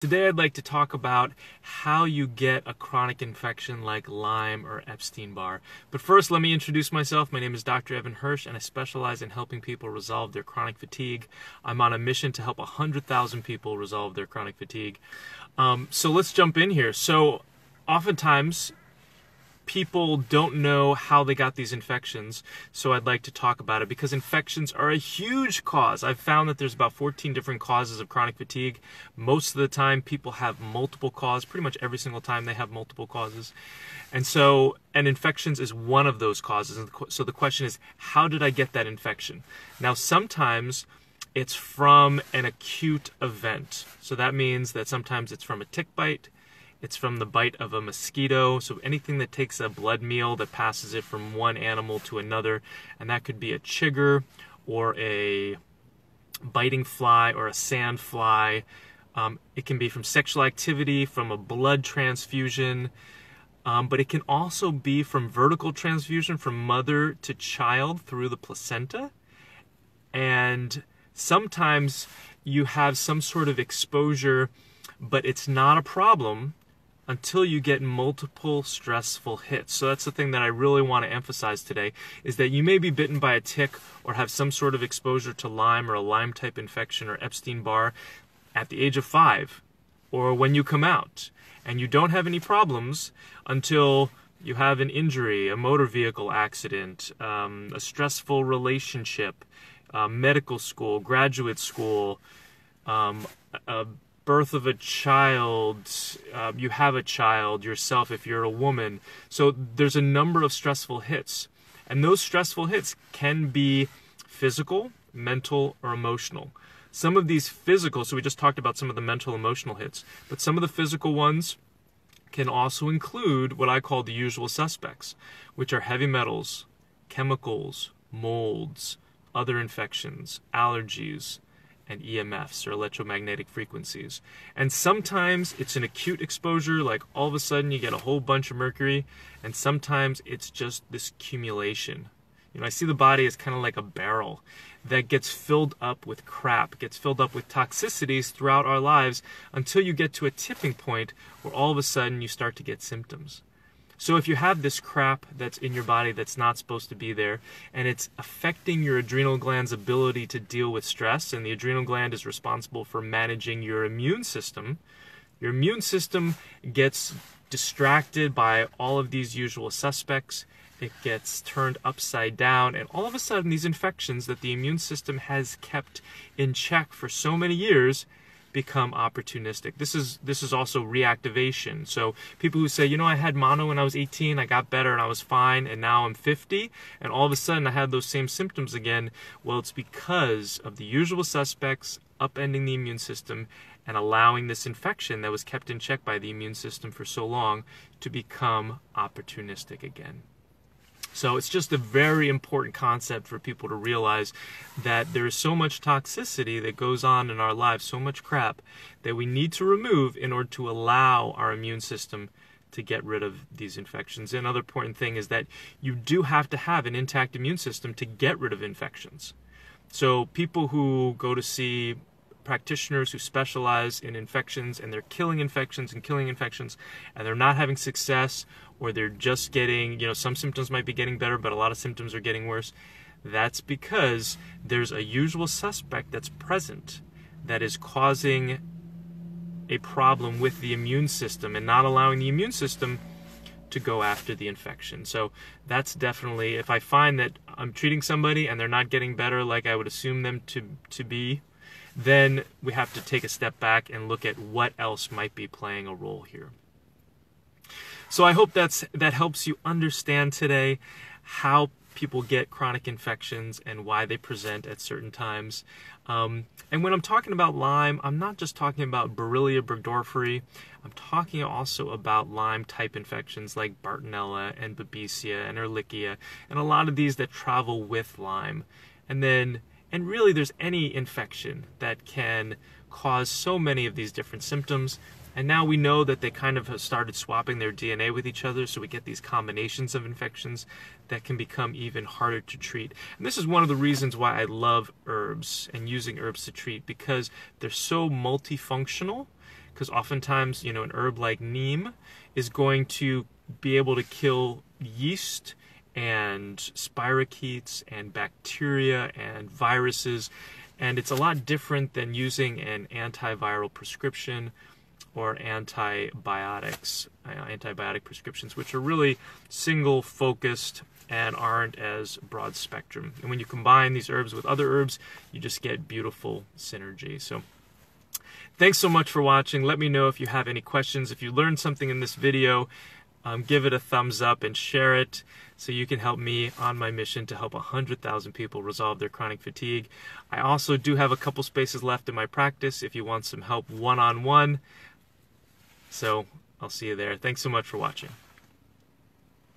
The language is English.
Today I'd like to talk about how you get a chronic infection like Lyme or Epstein-Barr. But first, let me introduce myself. My name is Dr. Evan Hirsch, and I specialize in helping people resolve their chronic fatigue. I'm on a mission to help 100,000 people resolve their chronic fatigue. So let's jump in here. So oftentimes, people don't know how they got these infections, so I'd like to talk about it because infections are a huge cause. I've found that there's about 14 different causes of chronic fatigue. Most of the time, people have multiple causes. Pretty much every single time they have multiple causes. And infections is one of those causes. So the question is, how did I get that infection? Now, sometimes it's from an acute event. So that means that sometimes it's from a tick bite. It's from the bite of a mosquito, so anything that takes a blood meal that passes it from one animal to another, and that could be a chigger or a biting fly or a sand fly. It can be from sexual activity, from a blood transfusion, but it can also be from vertical transfusion from mother to child through the placenta. And sometimes you have some sort of exposure, but it's not a problem until you get multiple stressful hits. So that's the thing that I really want to emphasize today, is that you may be bitten by a tick or have some sort of exposure to Lyme or a Lyme type infection or Epstein-Barr at the age of 5 or when you come out, and you don't have any problems until you have an injury, a motor vehicle accident, a stressful relationship, medical school, graduate school, a birth of a child, you have a child yourself if you're a woman. So there's a number of stressful hits. And those stressful hits can be physical, mental, or emotional. Some of these physical, so we just talked about some of the mental, emotional hits, but some of the physical ones can also include what I call the usual suspects, which are heavy metals, chemicals, molds, other infections, allergies, and EMFs, or electromagnetic frequencies. And sometimes it's an acute exposure, like all of a sudden you get a whole bunch of mercury, and sometimes it's just this accumulation. You know, I see the body as kind of like a barrel that gets filled up with crap, gets filled up with toxicities throughout our lives until you get to a tipping point where all of a sudden you start to get symptoms. So if you have this crap that's in your body that's not supposed to be there, and it's affecting your adrenal gland's ability to deal with stress, and the adrenal gland is responsible for managing your immune system gets distracted by all of these usual suspects. It gets turned upside down, and all of a sudden these infections that the immune system has kept in check for so many years become opportunistic. This is also reactivation. So people who say, you know, I had mono when I was 18, I got better and I was fine, and now I'm 50, and all of a sudden I had those same symptoms again. Well, it's because of the usual suspects upending the immune system and allowing this infection that was kept in check by the immune system for so long to become opportunistic again. So it's just a very important concept for people to realize that there is so much toxicity that goes on in our lives, so much crap, that we need to remove in order to allow our immune system to get rid of these infections. Another important thing is that you do have to have an intact immune system to get rid of infections. So people who go to see practitioners who specialize in infections, and they're killing infections, and they're not having success, or they're just getting, some symptoms might be getting better, but a lot of symptoms are getting worse. That's because there's a usual suspect that's present that is causing a problem with the immune system and not allowing the immune system to go after the infection. So that's definitely, if I find that I'm treating somebody and they're not getting better like I would assume them to be, then we have to take a step back and look at what else might be playing a role here. So I hope that helps you understand today how people get chronic infections and why they present at certain times. And when I'm talking about Lyme, I'm not just talking about Borrelia burgdorferi. I'm talking also about Lyme-type infections like Bartonella and Babesia and Ehrlichia, and a lot of these that travel with Lyme. And really, there's any infection that can cause so many of these different symptoms. And now we know that they kind of have started swapping their DNA with each other, so we get these combinations of infections that can become even harder to treat. And this is one of the reasons why I love herbs and using herbs to treat, because they're so multifunctional because oftentimes, you know, an herb like neem is going to be able to kill yeast and spirochetes and bacteria and viruses, and it's a lot different than using an antiviral prescription or antibiotic prescriptions, which are really single focused and aren't as broad spectrum. And when you combine these herbs with other herbs, you just get beautiful synergy. So thanks so much for watching. Let me know if you have any questions. If you learned something in this video, give it a thumbs up and share it so you can help me on my mission to help 100,000 people resolve their chronic fatigue. I also do have a couple spaces left in my practice if you want some help one-on-one. So I'll see you there. Thanks so much for watching.